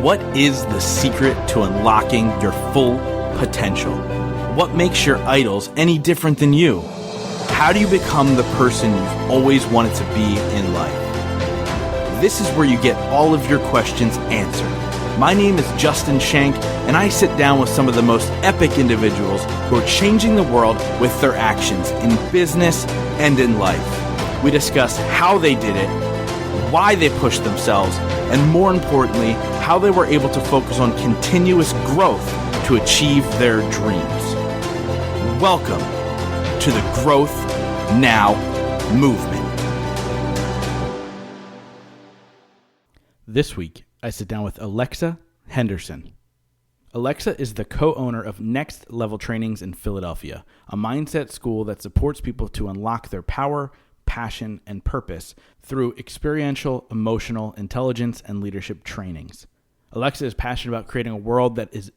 What is the secret to unlocking your full potential? What makes your idols any different than you? How do you become the person you've always wanted to be in life? This is where you get all of your questions answered. My name is Justin Shank, and I sit down with some of the most epic individuals who are changing the world with their actions in business and in life. We discuss how they did it, why they pushed themselves, and more importantly, how they were able to focus on continuous growth to achieve their dreams. Welcome to the Growth Now movement. This week, I sit down with Alexa Henderson. Alexa is the co-owner of Next Level Trainings in Philadelphia, a mindset school that supports people to unlock their power, passion, and purpose through experiential, emotional intelligence and leadership trainings. Alexa is passionate about creating a world that is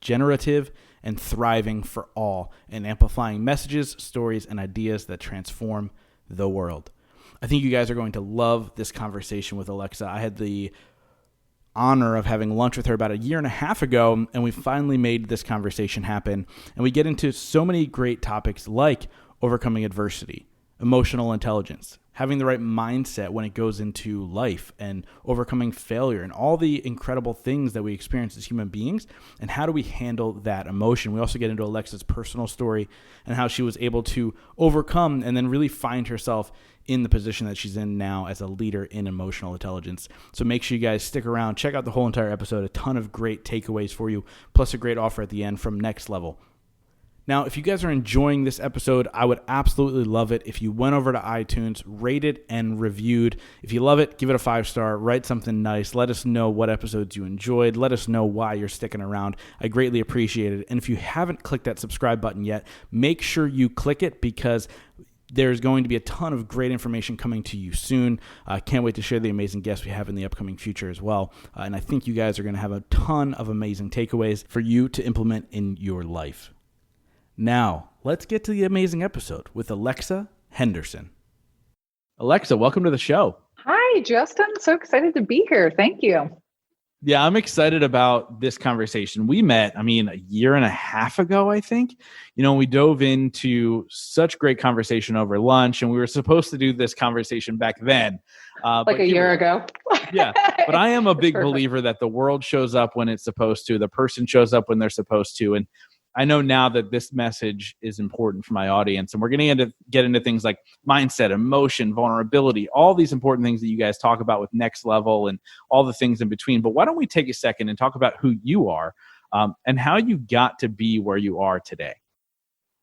generative and thriving for all, and amplifying messages, stories, and ideas that transform the world. I think you guys are going to love this conversation with Alexa. I had the honor of having lunch with her about a year and a half ago, and we finally made this conversation happen. And we get into so many great topics like overcoming adversity, emotional intelligence, having the right mindset when it goes into life, and overcoming failure, and all the incredible things that we experience as human beings, and how do we handle that emotion. We also get into Alexa's personal story and how she was able to overcome and then really find herself in the position that she's in now as a leader in emotional intelligence. So make sure you guys stick around, check out the whole entire episode, a ton of great takeaways for you, plus a great offer at the end from Next Level. Now, if you guys are enjoying this episode, I would absolutely love it if you went over to iTunes, rated and reviewed. If you love it, give it a 5-star, write something nice. Let us know what episodes you enjoyed. Let us know why you're sticking around. I greatly appreciate it. And if you haven't clicked that subscribe button yet, make sure you click it, because there's going to be a ton of great information coming to you soon. I can't wait to share the amazing guests we have in the upcoming future as well. And I think you guys are going to have a ton of amazing takeaways for you to implement in your life. Now, let's get to the amazing episode with Alexa Henderson. Alexa, welcome to the show. Hi, Justin. So excited to be here. Thank you. Yeah, I'm excited about this conversation. We met, a year and a half ago, I think. We dove into such great conversation over lunch, and we were supposed to do this conversation back then. Like a year ago. Yeah, but I am a big believer that the world shows up when it's supposed to. The person shows up when they're supposed to. And I know now that this message is important for my audience, and we're going to get into things like mindset, emotion, vulnerability, all these important things that you guys talk about with Next Level and all the things in between. But why don't we take a second and talk about who you are and how you got to be where you are today?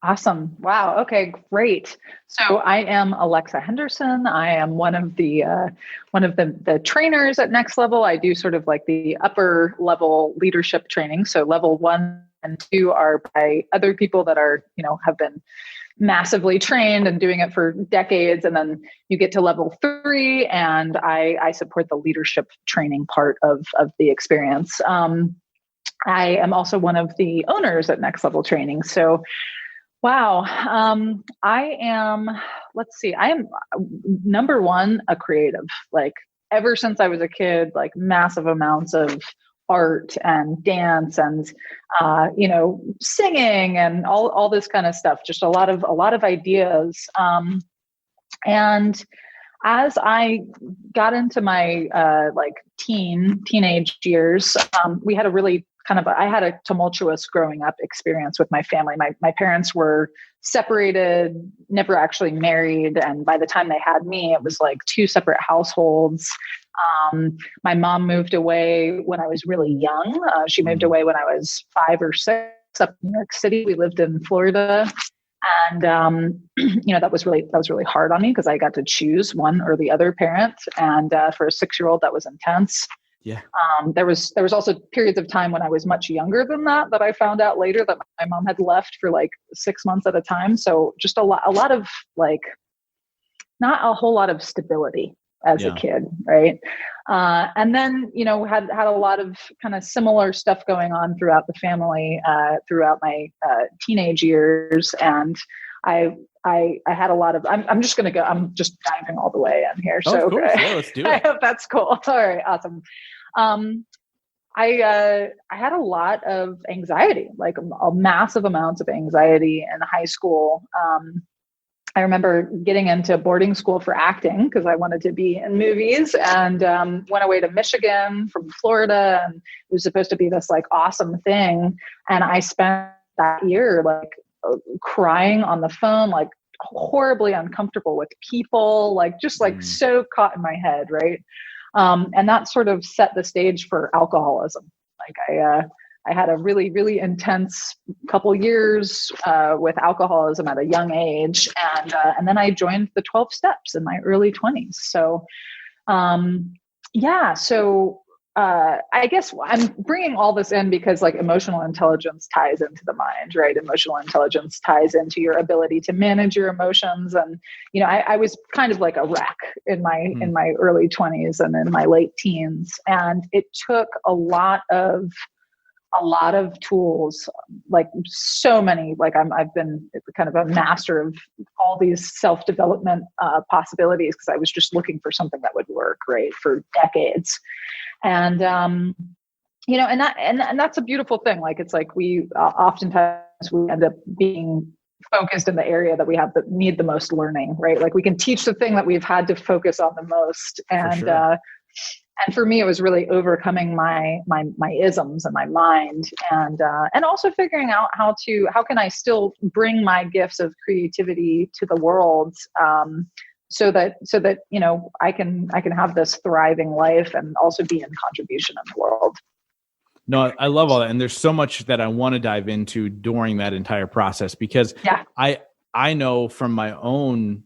Awesome. Wow. Okay, great. So I am Alexa Henderson. I am one of the trainers at Next Level. I do sort of like the upper level leadership training. So level 1 and 2 are by other people that are, have been massively trained and doing it for decades. And then you get to level 3, and I support the leadership training part of the experience. I am also one of the owners at Next Level Training. So wow. I am number one, a creative. Like ever since I was a kid, like massive amounts of art and dance and, singing and all this kind of stuff, just a lot of ideas. And as I got into my, teenage years, we had a really I had a tumultuous growing up experience with my family. My parents were separated, never actually married. And by the time they had me, it was like 2 separate households. My mom moved away when I was really young. She moved away when I was 5 or 6 up in New York City. We lived in Florida. And, that was really hard on me because I got to choose one or the other parent. And for a 6-year-old, that was intense. Yeah. There was also periods of time when I was much younger than that I found out later that my mom had left for like 6 months at a time. So just a lot of like, not a whole lot of stability as a kid. Right. And then, had a lot of kind of similar stuff going on throughout the family, throughout my teenage years. And I had a lot of, I'm just diving all the way in here. Oh, so, of course. Yeah, let's do it. I hope that's cool. All right. Awesome. I had a lot of anxiety, like a massive amounts of anxiety in high school. I remember getting into boarding school for acting because I wanted to be in movies, and went away to Michigan from Florida, and it was supposed to be this like awesome thing. And I spent that year like crying on the phone, like horribly uncomfortable with people, like just like so caught in my head, right? And that sort of set the stage for alcoholism. Like I had a really, really intense couple years with alcoholism at a young age, and then I joined the 12 Steps in my early 20s. So, yeah. So I guess I'm bringing all this in because like emotional intelligence ties into the mind, right? Emotional intelligence ties into your ability to manage your emotions. And, you know, I was kind of like a wreck in my early 20s and in my late teens. And it took a lot of tools, like so many, like I've been kind of a master of all these self-development possibilities because I was just looking for something that would work, right, for decades. And, you know, and that's a beautiful thing. Like, it's like we oftentimes we end up being focused in the area that we have that need the most learning, right? Like we can teach the thing that we've had to focus on the most. And, and for me, it was really overcoming my isms and my mind, and also figuring out how can I still bring my gifts of creativity to the world, so that you know I can have this thriving life and also be in contribution in the world. No, I love all that, and there's so much that I want to dive into during that entire process because I know from my own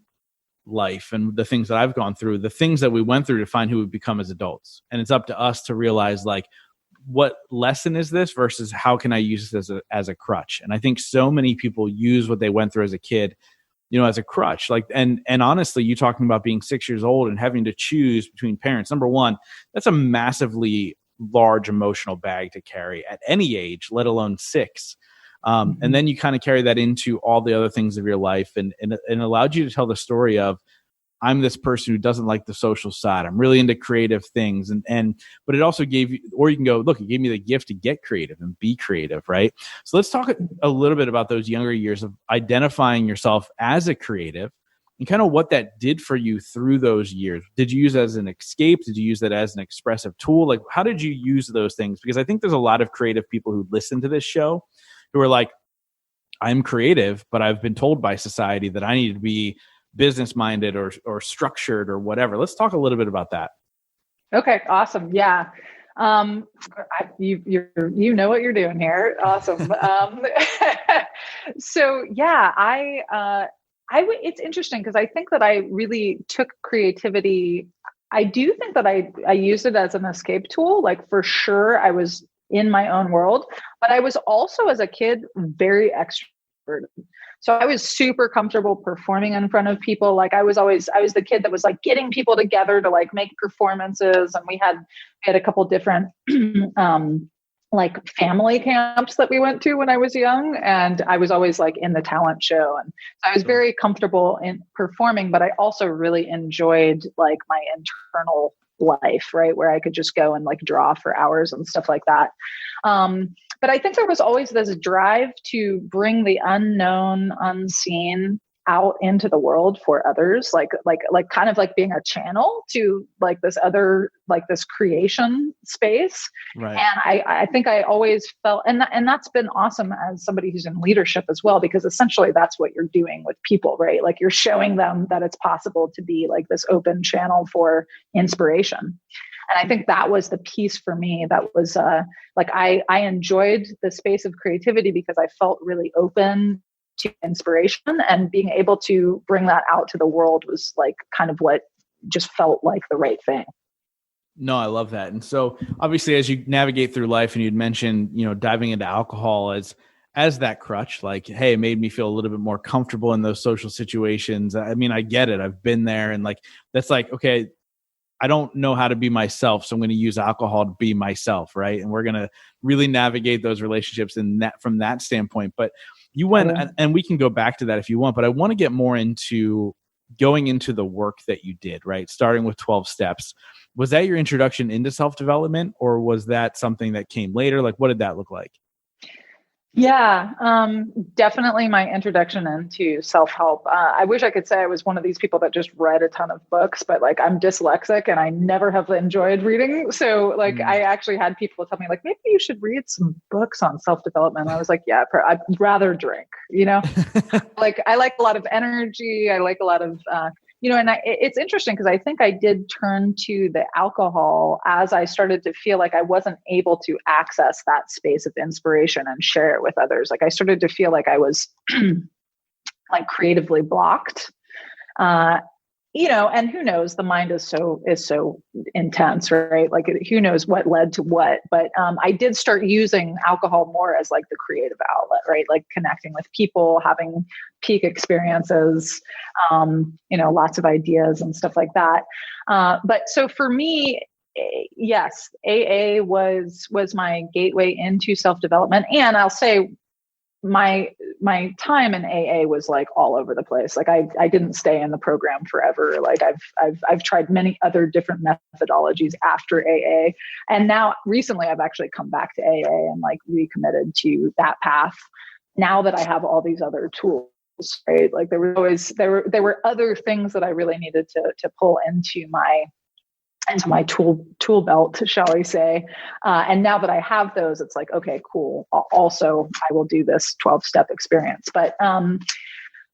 life and the things that I've gone through, the things that we went through to find who we become as adults. And it's up to us to realize like, what lesson is this versus how can I use this as a crutch? And I think so many people use what they went through as a kid, you know, as a crutch. Like, and honestly, you talking about being 6 years old and having to choose between parents. Number one, that's a massively large emotional bag to carry at any age, let alone 6. And then you kind of carry that into all the other things of your life, and allowed you to tell the story of, I'm this person who doesn't like the social side. I'm really into creative things. But it also gave you, or you can go, look, it gave me the gift to get creative and be creative, right? So let's talk a little bit about those younger years of identifying yourself as a creative and kind of what that did for you through those years. Did you use it as an escape? Did you use that as an expressive tool? Like, how did you use those things? Because I think there's a lot of creative people who listen to this show who are like, I'm creative, but I've been told by society that I need to be business minded or structured or whatever. Let's talk a little bit about that. Okay. Awesome. Yeah. You know what you're doing here. Awesome. So yeah, it's interesting because I think that I really took creativity. I do think that I used it as an escape tool. Like for sure I was in my own world, but I was also as a kid very extroverted. So I was super comfortable performing in front of people. Like I was the kid that was like getting people together to like make performances. And we had a couple different like family camps that we went to when I was young. And I was always like in the talent show. And so I was very comfortable in performing, but I also really enjoyed like my internal life, right? Where I could just go and like draw for hours and stuff like that. But I think there was always this drive to bring the unknown, unseen out into the world for others, like kind of like being a channel to like this other, like this creation space. Right. And I think I always felt, and that's been awesome as somebody who's in leadership as well, because essentially that's what you're doing with people, right? Like you're showing them that it's possible to be like this open channel for inspiration. And I think that was the piece for me that was like, I enjoyed the space of creativity because I felt really open to inspiration, and being able to bring that out to the world was like kind of what just felt like the right thing. No, I love that. And so obviously as you navigate through life, and you'd mentioned, you know, diving into alcohol as that crutch, like, hey, it made me feel a little bit more comfortable in those social situations. I mean, I get it. I've been there, and like, that's like, okay, I don't know how to be myself, so I'm going to use alcohol to be myself, right? And we're going to really navigate those relationships in that from that standpoint. But you went, and we can go back to that if you want, but I want to get more into going into the work that you did, right? Starting with 12 steps. Was that your introduction into self-development, or was that something that came later? Like, what did that look like? Yeah, definitely my introduction into self-help. I wish I could say I was one of these people that just read a ton of books, but like I'm dyslexic and I never have enjoyed reading. So like I actually had people tell me like, maybe you should read some books on self-development. I was like, yeah, I'd rather drink, like I like a lot of energy. I like a lot of, and it's interesting because I think I did turn to the alcohol as I started to feel like I wasn't able to access that space of inspiration and share it with others. Like I started to feel like I was like creatively blocked. And who knows, the mind is so intense, right? Like who knows what led to what, but I did start using alcohol more as like the creative outlet, right? Like connecting with people, having peak experiences, lots of ideas and stuff like that. But so for me, yes, AA was my gateway into self-development. And I'll say my time in AA was like all over the place. Like I didn't stay in the program forever. Like I've tried many other different methodologies after AA. And now recently I've actually come back to AA and like recommitted to that path now that I have all these other tools, right? Like there were other things that I really needed to pull into my tool belt, shall we say. And now that I have those, it's like, okay, cool. Also, I will do this 12-step experience. But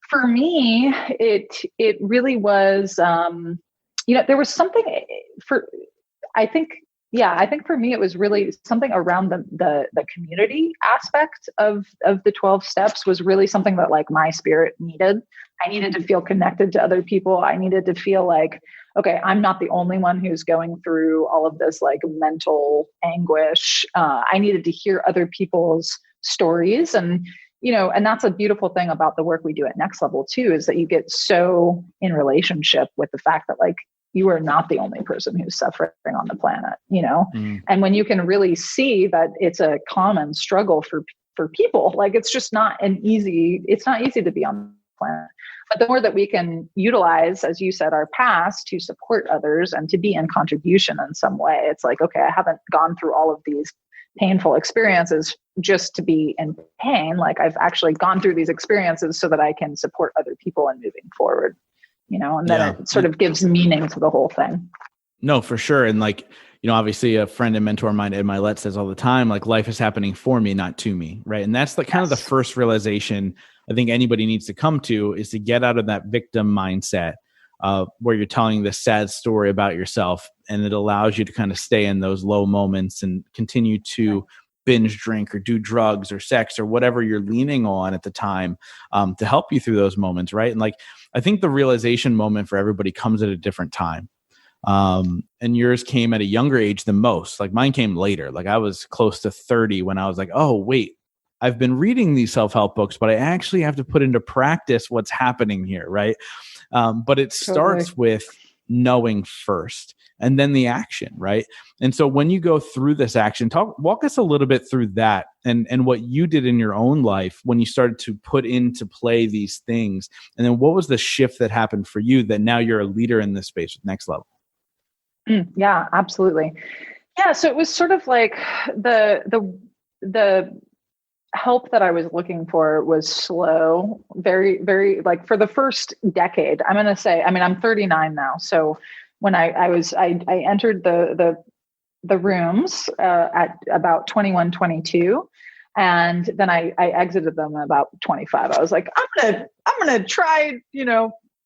for me, it really was, there was something I think for me, it was really something around the community aspect of the 12 steps was really something that like my spirit needed. I needed to feel connected to other people. I needed to feel like, okay, I'm not the only one who's going through all of this like mental anguish. I needed to hear other people's stories. And that's a beautiful thing about the work we do at Next Level too, is that you get so in relationship with the fact that like, you are not the only person who's suffering on the planet, and when you can really see that it's a common struggle for people, like it's just not easy to be on the planet. But the more that we can utilize, as you said, our past to support others and to be in contribution in some way, it's like, okay, I haven't gone through all of these painful experiences just to be in pain. Like I've actually gone through these experiences so that I can support other people in moving forward. And then it sort of gives meaning to the whole thing. No, for sure. And like, obviously a friend and mentor of mine, Ed Milet, says all the time, like life is happening for me, not to me. Right. And that's kind of the first realization I think anybody needs to come to, is to get out of that victim mindset where you're telling this sad story about yourself. And it allows you to kind of stay in those low moments and continue to binge drink or do drugs or sex or whatever you're leaning on at the time to help you through those moments. Right. And like, I think the realization moment for everybody comes at a different time. And yours came at a younger age than most. Like mine came later. Like I was close to 30 when I was like, oh, wait, I've been reading these self-help books, but I actually have to put into practice what's happening here. Right. But it starts with knowing first and then the action. Right. And so when you go through this action, walk us a little bit through that and what you did in your own life when you started to put into play these things. And then what was the shift that happened for you that now you're a leader in this space with Next Level? Yeah, absolutely. Yeah. So it was sort of like the help that I was looking for was slow, very, very, like for the first decade, I'm going to say, I mean, I'm 39 now. So when I entered the rooms at about 21, 22, and then I exited them about 25. I was like, I'm going to try,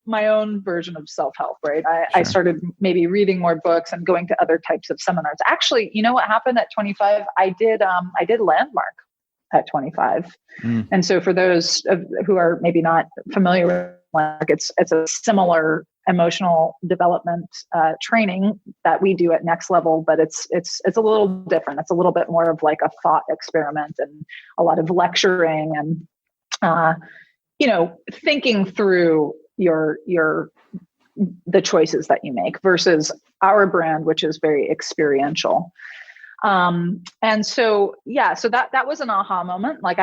my own version of self-help, right? I started maybe reading more books and going to other types of seminars. Actually, you know what happened at 25? I did Landmark at 25. And so for those who are maybe not familiar with Landmark, it's a similar emotional development training that we do at Next Level, but it's a little different. It's a little bit more of like a thought experiment and a lot of lecturing and thinking through the choices that you make versus our brand, which is very experiential. And so, so that was an aha moment. Like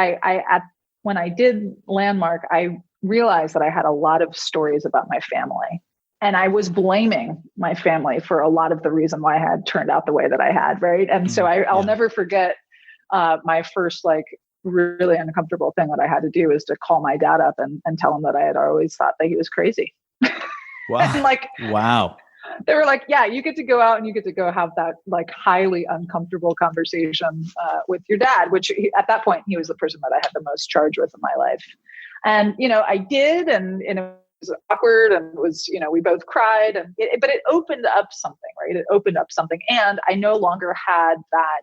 when I did Landmark, I realized that I had a lot of stories about my family. And I was blaming my family for a lot of the reason why I had turned out the way that I had. Right. And so I'll never forget my first like really uncomfortable thing that I had to do is to call my dad up and tell him that I had always thought that he was crazy. Wow. And like, wow. They were like, yeah, you get to go out and you get to go have that like highly uncomfortable conversation with your dad, which at that point, he was the person that I had the most charge with in my life. And, I did, and it was awkward, and it was, we both cried, but it opened up something, right? It opened up something. And I no longer had that,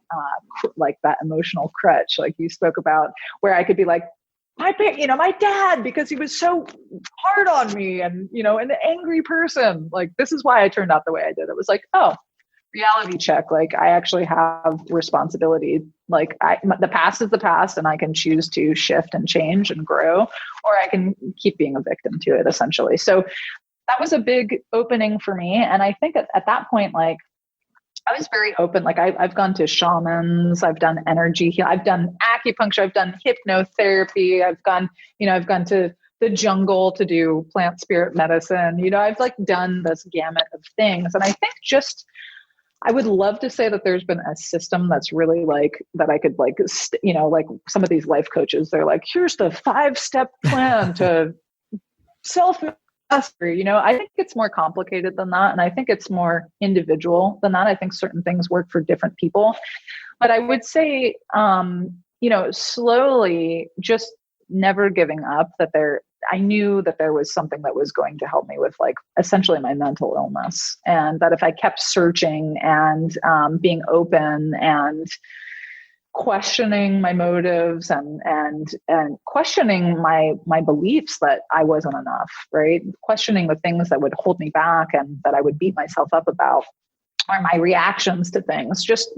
like that emotional crutch, like you spoke about, where I could be like, my dad, because he was so hard on me and, an angry person. Like, this is why I turned out the way I did. It was like, oh, reality check. Like, I actually have responsibility. Like, the past is the past, and I can choose to shift and change and grow, or I can keep being a victim to it, essentially. So that was a big opening for me. And I think at that point, like, I was very open. Like I've gone to shamans, I've done energy healing, I've done acupuncture, I've done hypnotherapy, I've gone to the jungle to do plant spirit medicine. I've like done this gamut of things. And I think I would love to say that there's been a system that's really like that I could like, like some of these life coaches, they're like, here's the 5-step plan to self I think it's more complicated than that. And I think it's more individual than that. I think certain things work for different people. But I would say, slowly just never giving up I knew that there was something that was going to help me with like essentially my mental illness. And that if I kept searching and being open and questioning my motives and questioning my beliefs that I wasn't enough, right? Questioning the things that would hold me back and that I would beat myself up about, or my reactions to things. Just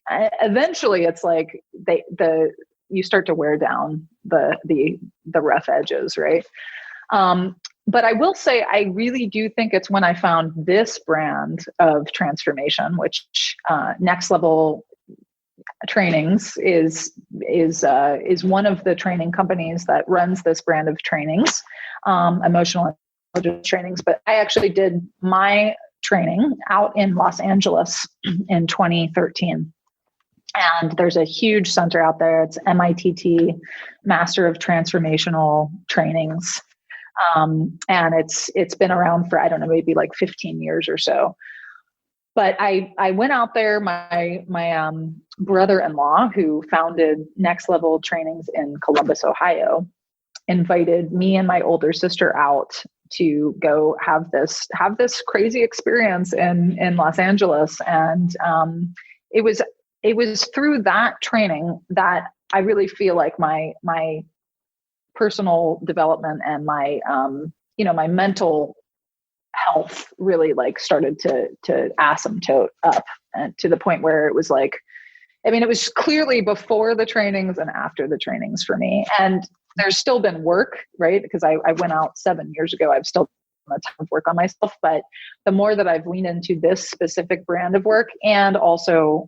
eventually, it's like you start to wear down the rough edges, right? But I will say, I really do think it's when I found this brand of transformation, which Next Level Trainings is one of the training companies that runs this brand of trainings, emotional intelligence trainings. But I actually did my training out in Los Angeles in 2013. And there's a huge center out there. It's MITT, Master of Transformational Trainings. And it's been around for, I don't know, maybe like 15 years or so. But I went out there, my brother-in-law, who founded Next Level Trainings in Columbus, Ohio, invited me and my older sister out to go have this crazy experience in Los Angeles. And it was through that training that I really feel like my personal development and my my mental health really like started to asymptote up, and to the point where it was like, it was clearly before the trainings and after the trainings for me. And there's still been work, right? Because I went out 7 years ago. I've still done a ton of work on myself, but the more that I've leaned into this specific brand of work, and also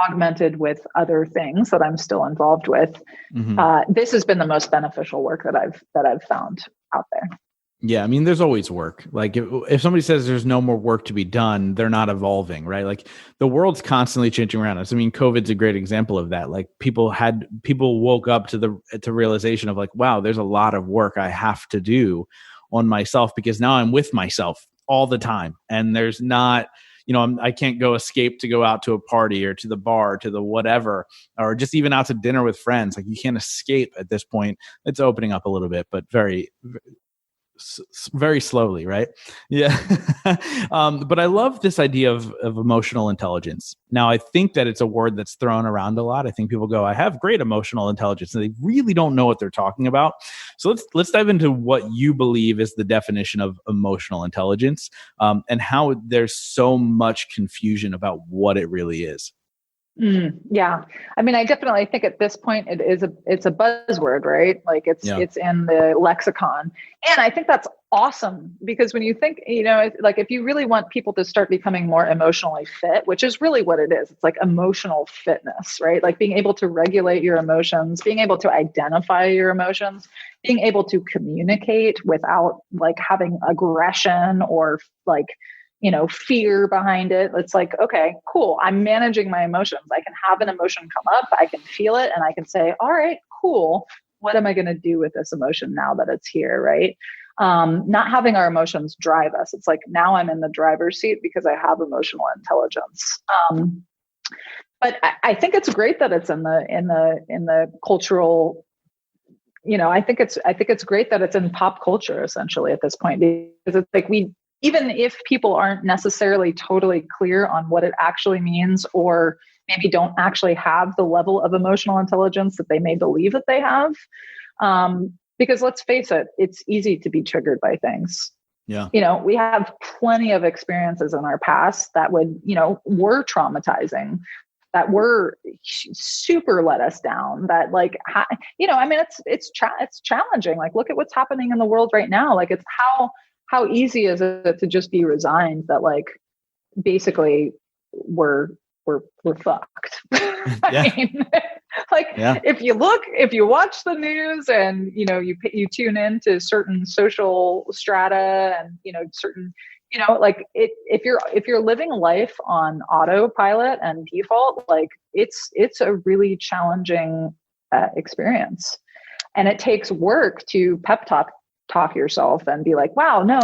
augmented with other things that I'm still involved with, this has been the most beneficial work that I've found out there. Yeah. There's always work. Like if somebody says there's no more work to be done, they're not evolving, right? Like the world's constantly changing around us. COVID's a great example of that. Like people woke up to realization of like, wow, there's a lot of work I have to do on myself, because now I'm with myself all the time. And there's not, I can't go escape to go out to a party or to the bar, to the whatever, or just even out to dinner with friends. Like you can't escape at this point. It's opening up a little bit, but very, very slowly, right? Yeah. But I love this idea of emotional intelligence. Now, I think that it's a word that's thrown around a lot. I think people go, I have great emotional intelligence, and they really don't know what they're talking about. So let's dive into what you believe is the definition of emotional intelligence, and how there's so much confusion about what it really is. Yeah. I definitely think at this point it's a buzzword, right? Like it's in the lexicon. And I think that's awesome, because when you think, like if you really want people to start becoming more emotionally fit, which is really what it is, it's like emotional fitness, right? Like being able to regulate your emotions, being able to identify your emotions, being able to communicate without like having aggression or like, fear behind it. It's like, okay, cool. I'm managing my emotions. I can have an emotion come up, I can feel it, and I can say, all right, cool. What am I going to do with this emotion now that it's here, right? Not having our emotions drive us. It's like, now I'm in the driver's seat because I have emotional intelligence. But I think it's great that it's in the cultural, I think it's great that it's in pop culture essentially at this point, because it's like even if people aren't necessarily totally clear on what it actually means, or maybe don't actually have the level of emotional intelligence that they may believe that they have, because let's face it, it's easy to be triggered by things. Yeah. We have plenty of experiences in our past that were traumatizing, that were super let us down, that like, it's challenging. Like, look at what's happening in the world right now. Like, it's how easy is it to just be resigned that like, basically we're fucked. I mean, like, if you watch the news and, you tune into certain social strata and, certain, like if you're living life on autopilot and default, like it's a really challenging experience. And it takes work to pep talk yourself and be like, wow, no,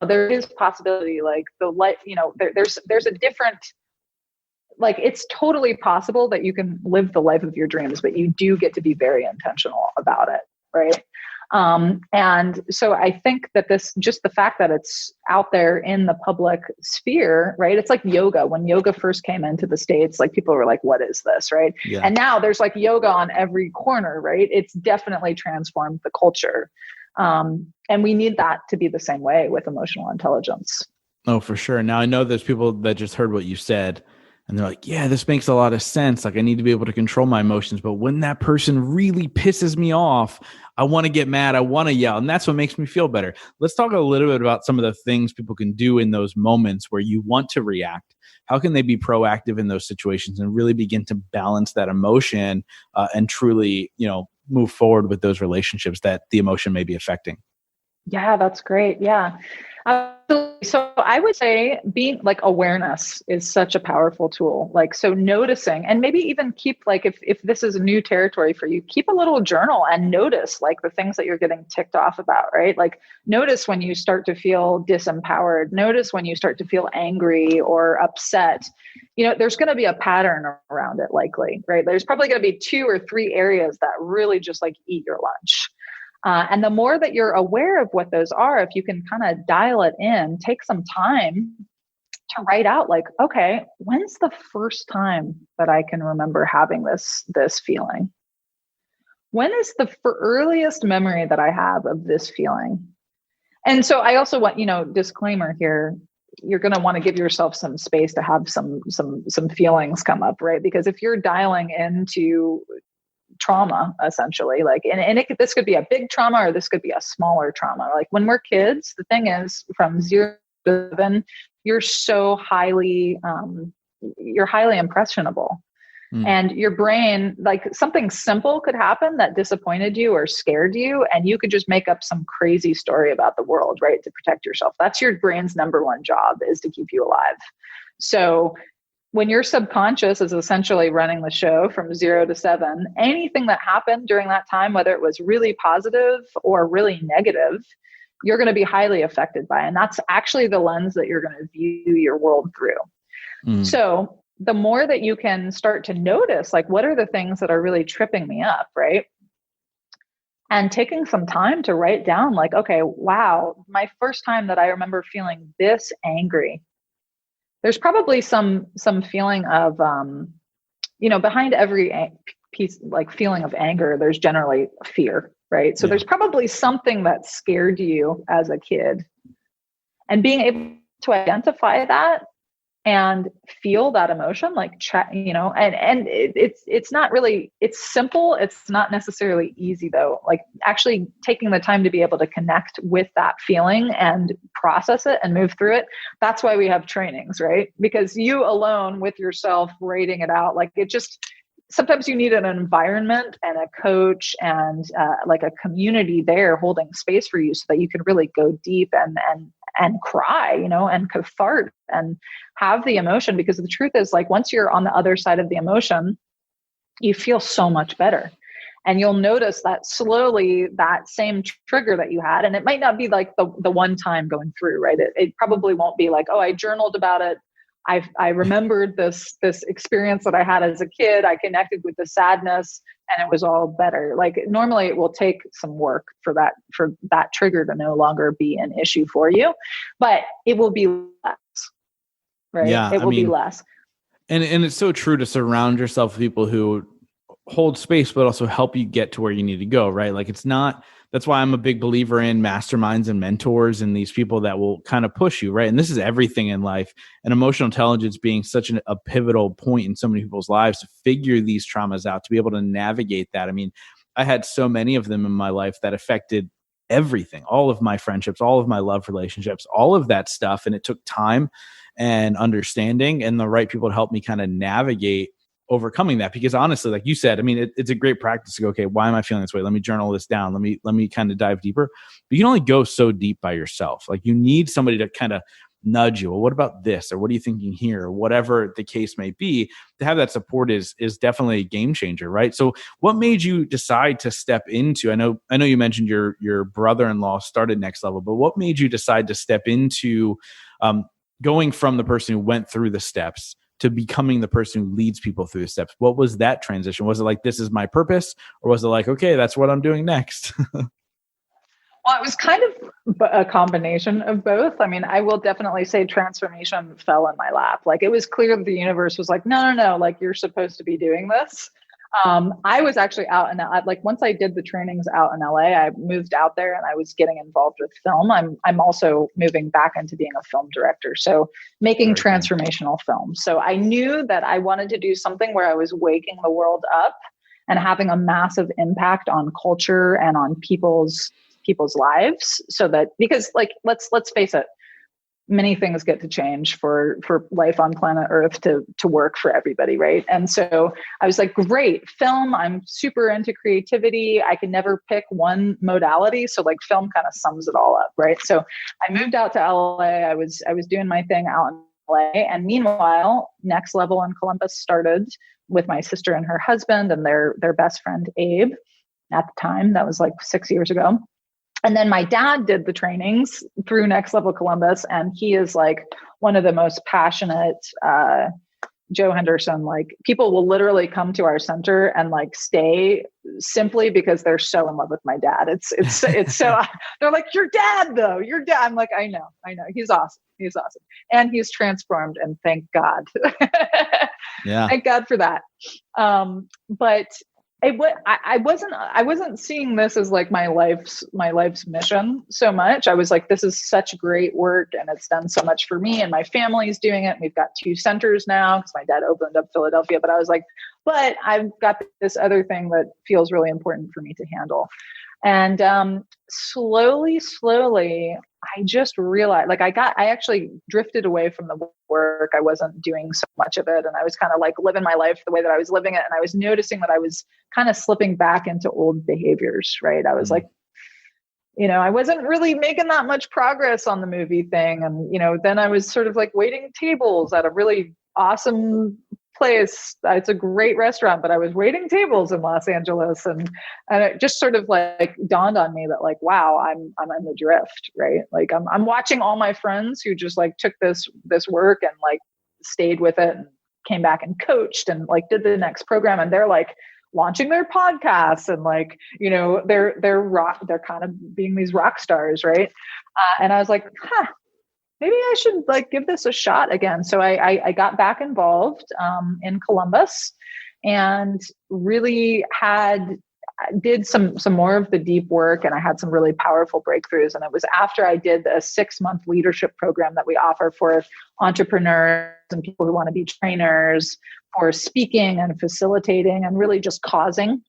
there is possibility. Like the life, there's a different, like, it's totally possible that you can live the life of your dreams, but you do get to be very intentional about it. Right. And so I think that just the fact that it's out there in the public sphere, right? It's like yoga. When yoga first came into the States, like people were like, what is this? Right. Yeah. And now there's like yoga on every corner, right? It's definitely transformed the culture. And we need that to be the same way with emotional intelligence. Oh, for sure. Now I know there's people that just heard what you said and they're like, yeah, this makes a lot of sense. Like, I need to be able to control my emotions. But when that person really pisses me off, I want to get mad. I want to yell. And that's what makes me feel better. Let's talk a little bit about some of the things people can do in those moments where you want to react. How can they be proactive in those situations and really begin to balance that emotion and truly, move forward with those relationships that the emotion may be affecting? Yeah, that's great. Yeah. So I would say being like, awareness is such a powerful tool. Like, so noticing, and maybe even keep like, if this is a new territory for you, keep a little journal and notice like the things that you're getting ticked off about, right? Like, notice when you start to feel disempowered, notice when you start to feel angry or upset. There's going to be a pattern around it likely, right? There's probably going to be 2 or 3 areas that really just like eat your lunch. And the more that you're aware of what those are, if you can kind of dial it in, take some time to write out like, okay, when's the first time that I can remember having this feeling? When is the earliest memory that I have of this feeling? And so I also want, disclaimer here, you're going to want to give yourself some space to have some feelings come up, right? Because if you're dialing into trauma, essentially, like, and this could be a big trauma or this could be a smaller trauma. Like when we're kids, the thing is, from 0 to 7, you're so highly impressionable. And your brain, like something simple could happen that disappointed you or scared you, and you could just make up some crazy story about the world, right? To protect yourself. That's your brain's number one job, is to keep you alive. So when your subconscious is essentially running the show from 0 to 7, anything that happened during that time, whether it was really positive or really negative, you're going to be highly affected by. And that's actually the lens that you're going to view your world through. So the more that you can start to notice, like, what are the things that are really tripping me up, right? And taking some time to write down like, okay, wow, my first time that I remember feeling this angry. There's probably some feeling of, behind every piece, like feeling of anger, there's generally fear, right? So there's probably something that scared you as a kid, and being able to identify that and feel that emotion, like it's not really, it's simple. It's not necessarily easy though. Like actually taking the time to be able to connect with that feeling and process it and move through it. That's why we have trainings, right? Because you alone with yourself writing it out, like it just, sometimes you need an environment and a coach and like a community there holding space for you so that you can really go deep and cry, and cathartic and have the emotion. Because the truth is, like, once you're on the other side of the emotion, you feel so much better. And you'll notice that slowly that same trigger that you had, and it might not be like the one time going through, right? It probably won't be like, oh, I journaled about it. I remembered this experience that I had as a kid. I connected with the sadness and it was all better. Like normally it will take some work for that trigger to no longer be an issue for you, but it will be less, right? Yeah, It will be less. And it's so true to surround yourself with people who hold space, but also help you get to where you need to go, right? Like that's why I'm a big believer in masterminds and mentors and these people that will kind of push you, right? And this is everything in life, and emotional intelligence being such a pivotal point in so many people's lives to figure these traumas out, to be able to navigate that. I mean, I had so many of them in my life that affected everything, all of my friendships, all of my love relationships, all of that stuff. And it took time and understanding and the right people to help me kind of navigate overcoming that. Because honestly, like you said, I mean, it's a great practice to go, okay, why am I feeling this way? Let me journal this down. Let me kind of dive deeper. But you can only go so deep by yourself. Like you need somebody to kind of nudge you. Well, what about this? Or what are you thinking here? Or whatever the case may be, to have that support is definitely a game changer, right? So what made you decide to step into, I know you mentioned your brother-in-law started Next Level, but what made you decide to step into going from the person who went through the steps to becoming the person who leads people through the steps? What was that transition? Was it like, this is my purpose? Or was it like, okay, that's what I'm doing next? Well, it was kind of a combination of both. I mean, I will definitely say transformation fell in my lap. Like it was clear that the universe was like, no, like you're supposed to be doing this. I was actually out in like once I did the trainings out in LA, I moved out there and I was getting involved with film. I'm also moving back into being a film director, so making transformational films. So I knew that I wanted to do something where I was waking the world up and having a massive impact on culture and on people's lives. So that, because like let's face it, many things get to change for life on planet Earth to work for everybody, right? And so I was like, great, film. I'm super into creativity. I can never pick one modality, so like film kind of sums it all up, right? So I moved out to LA. I was doing my thing out in LA, and meanwhile, Next Level in Columbus started with my sister and her husband and their best friend Abe. At the time, that was like 6 years ago. And then my dad did the trainings through Next Level Columbus, and he is like one of the most passionate, Joe Henderson, like people will literally come to our center and like stay simply because they're so in love with my dad. It's so, they're like, your dad though, your dad. I'm like, I know. He's awesome. And he's transformed, and thank God. Yeah. Thank God for that. But I wasn't seeing this as like my life's mission so much. I was like, this is such great work and it's done so much for me, and my family's doing it. We've got 2 centers now because my dad opened up Philadelphia, but I was like, but I've got this other thing that feels really important for me to handle. And slowly, I just realized, like I actually drifted away from the work. I wasn't doing so much of it. And I was kind of like living my life the way that I was living it. And I was noticing that I was kind of slipping back into old behaviors, right? I was like, I wasn't really making that much progress on the movie thing. And, then I was sort of like waiting tables at a really awesome place. It's a great restaurant, but I was waiting tables in Los Angeles, and it just sort of like dawned on me that like, wow, I'm in the drift, right? Like I'm watching all my friends who just like took this work and like stayed with it and came back and coached and like did the next program, and they're like launching their podcasts and like, they're kind of being these rock stars, right? And I was like, maybe I should like give this a shot again. So I got back involved in Columbus, and really had did some more of the deep work, and I had some really powerful breakthroughs. And it was after I did a 6-month leadership program that we offer for entrepreneurs and people who want to be trainers, for speaking and facilitating and really just causing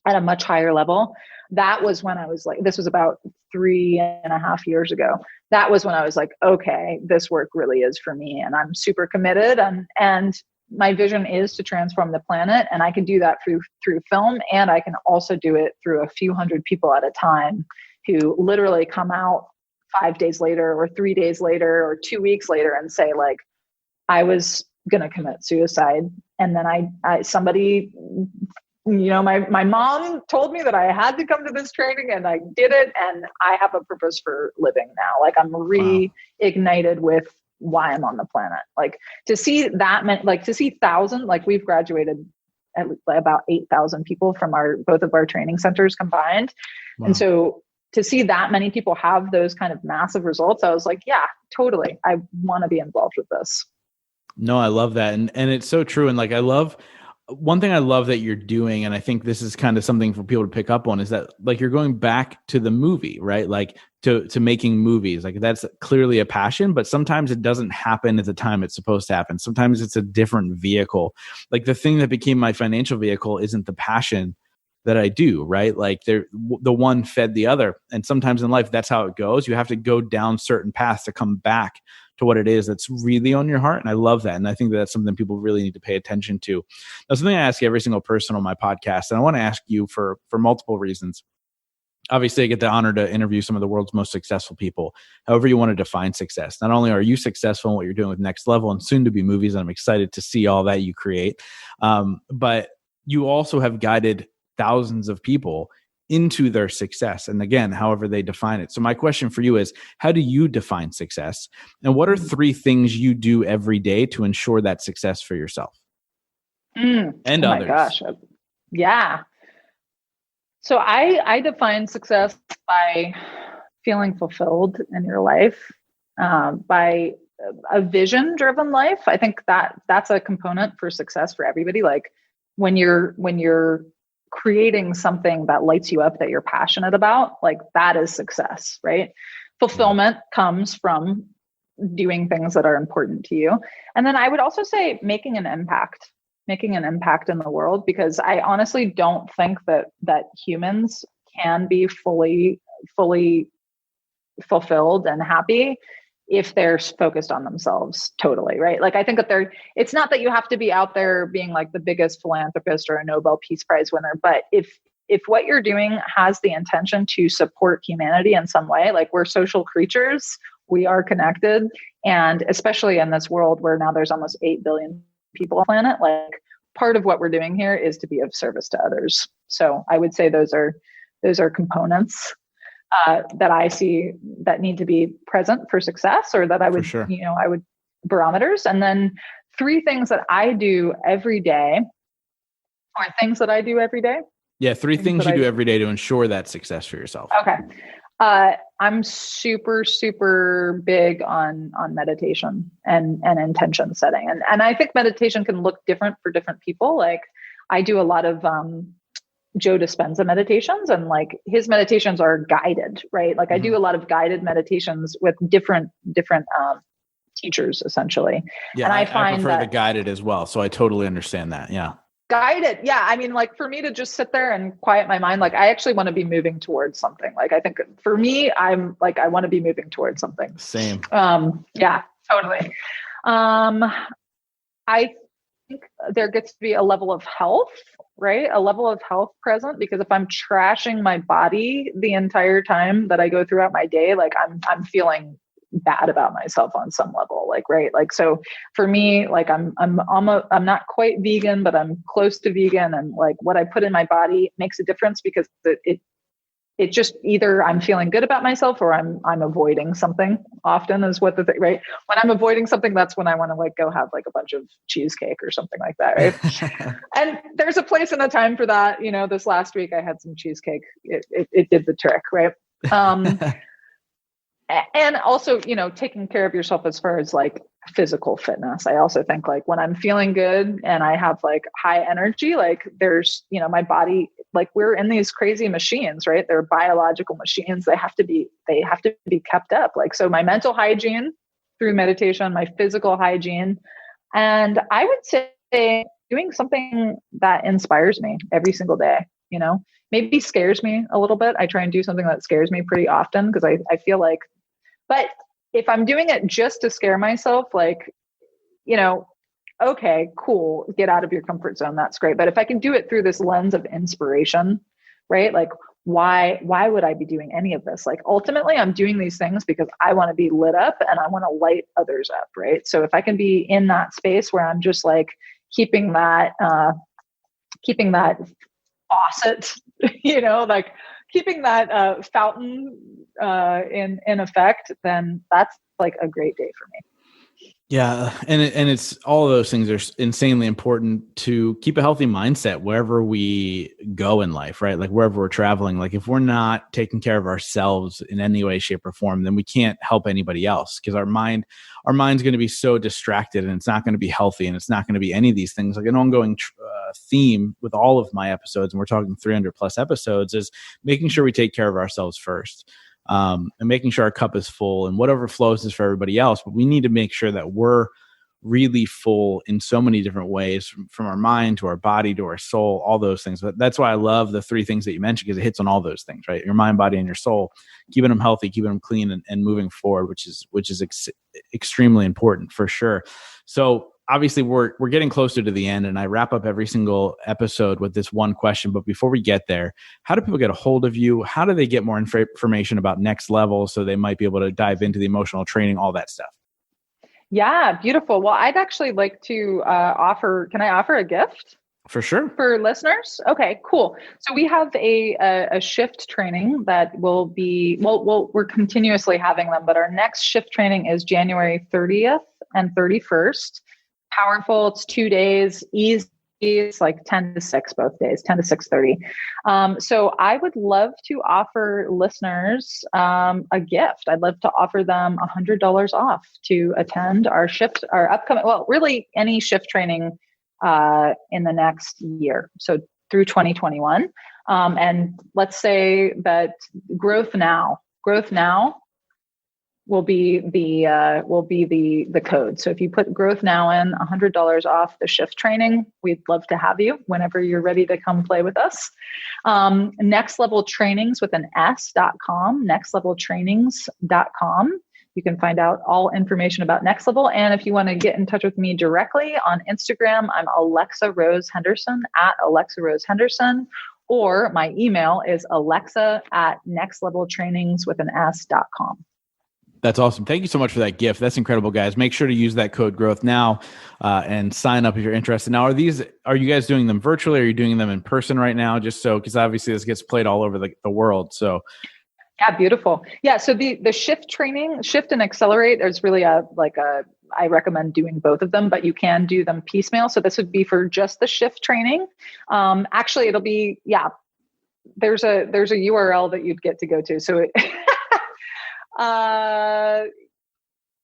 at a much higher level. That was when I was like, this was about 3.5 years ago. That was when I was like, okay, this work really is for me, and I'm super committed. And my vision is to transform the planet, and I can do that through film, and I can also do it through a few hundred people at a time who literally come out 5 days later or 3 days later or 2 weeks later and say, like, I was going to commit suicide. And then I somebody, my mom told me that I had to come to this training, and I did it. And I have a purpose for living now. Like, I'm reignited with why I'm on the planet. Like, to see that, like to see thousands, like we've graduated at about 8,000 people from both of our training centers combined. Wow. And so to see that many people have those kind of massive results, I was like, yeah, totally. I want to be involved with this. No, I love that. And it's so true. And like, one thing I love that you're doing, and I think this is kind of something for people to pick up on, is that like you're going back to the movie, right? Like to making movies. Like, that's clearly a passion, but sometimes it doesn't happen at the time it's supposed to happen. Sometimes it's a different vehicle. Like, the thing that became my financial vehicle isn't the passion that I do, right? Like, the one fed the other. And sometimes in life, that's how it goes. You have to go down certain paths to come back to what it is that's really on your heart. And I love that. And I think that's something people really need to pay attention to. Now, something I ask every single person on my podcast, and I want to ask you for multiple reasons. Obviously, I get the honor to interview some of the world's most successful people. However you want to define success. Not only are you successful in what you're doing with Next Level and soon to be movies, and I'm excited to see all that you create, but you also have guided thousands of people into their success. And again, however they define it. So my question for you is, how do you define success? And what are 3 things you do every day to ensure that success for yourself and others? My gosh. Yeah. So I define success by feeling fulfilled in your life, by a vision-driven life. I think that's a component for success for everybody. Like, when you're creating something that lights you up, that you're passionate about, like, that is success, right? Fulfillment comes from doing things that are important to you. And then I would also say making an impact in the world, because I honestly don't think that humans can be fully fulfilled and happy if they're focused on themselves totally, right? Like, I think that it's not that you have to be out there being like the biggest philanthropist or a Nobel Peace Prize winner, but if what you're doing has the intention to support humanity in some way, like, we're social creatures, we are connected. And especially in this world where now there's almost 8 billion people on the planet, like, part of what we're doing here is to be of service to others. So I would say those are components that I see that need to be present for success, or that I would, I would barometers. And then 3 things that I do every day, or things that I do every day. Yeah. 3 things you do every day to ensure that success for yourself. Okay. I'm super, super big on meditation and intention setting. And I think meditation can look different for different people. Like, I do a lot of, Joe Dispenza meditations, and like, his meditations are guided, right? Like, I do a lot of guided meditations with different teachers, essentially. Yeah, and I prefer the guided as well. So I totally understand that. Yeah. Guided. Yeah. I mean, like, for me to just sit there and quiet my mind, like, I actually want to be moving towards something. Like, I think for me, I'm like, I want to be moving towards something. Same. Yeah, totally. I think there gets to be a level of health, right? A level of health present, because if I'm trashing my body the entire time that I go throughout my day, like, I'm feeling bad about myself on some level, like, right? Like, so for me, like, I'm not quite vegan, but I'm close to vegan. And like, what I put in my body makes a difference, because it just, either I'm feeling good about myself or I'm avoiding something, often is what the thing, right? When I'm avoiding something, that's when I want to like go have like a bunch of cheesecake or something like that, right? And there's a place and a time for that. This last week I had some cheesecake. It did the trick, right? And also, taking care of yourself as far as like physical fitness. I also think like when I'm feeling good and I have like high energy, like there's, my body, like we're in these crazy machines, right? They're biological machines. They have to be kept up. Like, so my mental hygiene through meditation, my physical hygiene. And I would say doing something that inspires me every single day, maybe scares me a little bit. I try and do something that scares me pretty often because I feel like, but if I'm doing it just to scare myself, like, okay, cool, get out of your comfort zone. That's great. But if I can do it through this lens of inspiration, right? Like, why would I be doing any of this? Like, ultimately, I'm doing these things because I want to be lit up and I want to light others up, right? So if I can be in that space where I'm just like keeping that faucet, like keeping that fountain in effect, then that's like a great day for me. Yeah. And it's all of those things are insanely important to keep a healthy mindset wherever we go in life, right? Like wherever we're traveling, like if we're not taking care of ourselves in any way, shape or form, then we can't help anybody else because our mind's going to be so distracted and it's not going to be healthy and it's not going to be any of these things. Like an ongoing theme with all of my episodes, and we're talking 300 plus episodes, is making sure we take care of ourselves first. And making sure our cup is full, and whatever flows is for everybody else. But we need to make sure that we're really full in so many different ways, from our mind to our body to our soul, all those things. But that's why I love the three things that you mentioned, because it hits on all those things, right? Your mind, body, and your soul, keeping them healthy, keeping them clean, and moving forward, which is extremely important for sure. So obviously we're getting closer to the end, and I wrap up every single episode with this one question. But before we get there, how do people get a hold of you? How do they get more information about Next Level so they might be able to dive into the emotional training, all that stuff? Yeah, beautiful. Well, I'd actually like to can I offer a gift? For sure. For listeners? Okay, cool. So we have a shift training that will be, we're continuously having them, but our next shift training is January 30th and 31st. Powerful. It's 2 days, easy. It's like 10 to 6 both days, 10 to 6:30. So I would love to offer listeners a gift. I'd love to offer them $100 off to attend our upcoming, really any shift training in the next year. So through 2021. And let's say that Growth Now will be the code. So if you put Growth Now in, $100 off the shift training, we'd love to have you whenever you're ready to come play with us. Next Level Trainings with an S.com, nextleveltrainings.com. You can find out all information about Next Level. And if you want to get in touch with me directly on Instagram, I'm Alexa Rose Henderson at Alexa Rose Henderson, or my email is alexa@nextleveltrainings with an S.com. That's awesome. Thank you so much for that gift. That's incredible, guys. Make sure to use that code Growth Now and sign up if you're interested. Now, are you guys doing them virtually? Or are you doing them in person right now? Just so, because obviously this gets played all over the world. So, yeah, beautiful. Yeah. So the shift training, Shift and Accelerate, there's really I recommend doing both of them, but you can do them piecemeal. So this would be for just the shift training. Actually, it'll be, there's a URL that you'd get to go to. So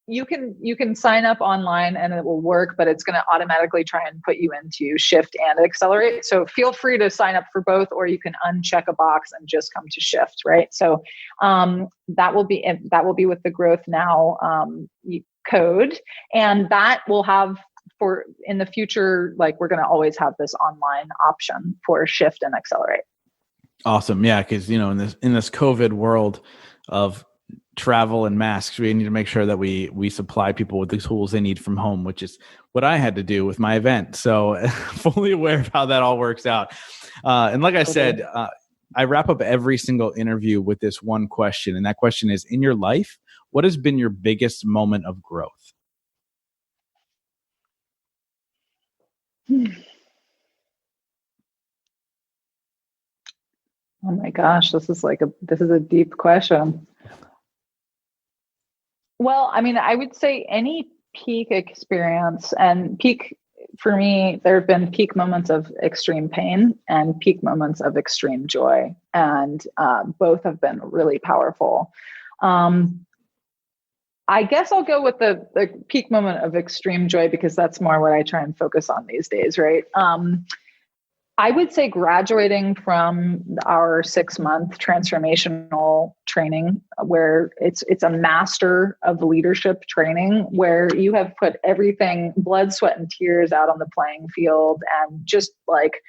you can sign up online and it will work, but it's going to automatically try and put you into Shift and Accelerate. So feel free to sign up for both, or you can uncheck a box and just come to Shift, right? So that will be with the Growth Now code, and that will have for in the future, like we're going to always have this online option for Shift and Accelerate. Awesome. Yeah. Cause in this COVID world of travel and masks, we need to make sure that we supply people with the tools they need from home, which is what I had to do with my event. So fully aware of how that all works out. And like I said, I wrap up every single interview with this one question. And that question is, in your life, what has been your biggest moment of growth? Oh my gosh, this is a deep question. Well, I mean, I would say any peak experience, and peak for me, there have been peak moments of extreme pain and peak moments of extreme joy. And both have been really powerful. I guess I'll go with the peak moment of extreme joy, because that's more what I try and focus on these days, right? I would say graduating from our 6-month transformational training, where it's a master of leadership training, where you have put everything, blood, sweat, and tears out on the playing field, and just like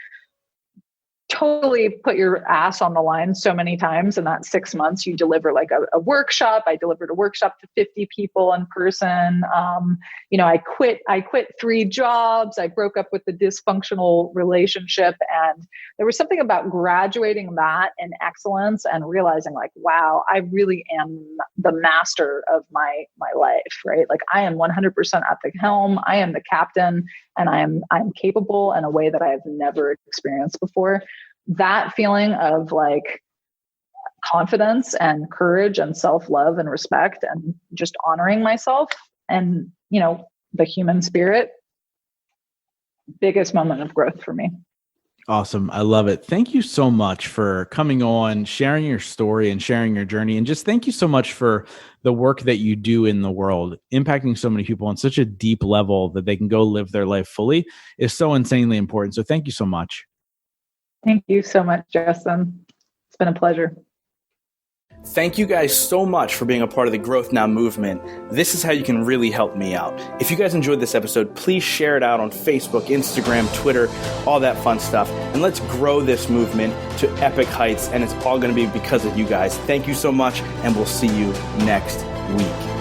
totally put your ass on the line so many times in that 6 months. You deliver like a workshop. I delivered a workshop to 50 people in person. I quit 3 jobs. I broke up with the dysfunctional relationship. And there was something about graduating that in excellence and realizing like, wow, I really am the master of my life, right? Like I am 100% at the helm. I am the captain, and I'm capable in a way that I have never experienced before. That feeling of like confidence and courage and self-love and respect and just honoring myself and, the human spirit, biggest moment of growth for me. Awesome. I love it. Thank you so much for coming on, sharing your story and sharing your journey. And just thank you so much for the work that you do in the world, impacting so many people on such a deep level that they can go live their life fully is so insanely important. So thank you so much. Thank you so much, Justin. It's been a pleasure. Thank you guys so much for being a part of the Growth Now movement. This is how you can really help me out. If you guys enjoyed this episode, please share it out on Facebook, Instagram, Twitter, all that fun stuff. And let's grow this movement to epic heights. And it's all going to be because of you guys. Thank you so much. And we'll see you next week.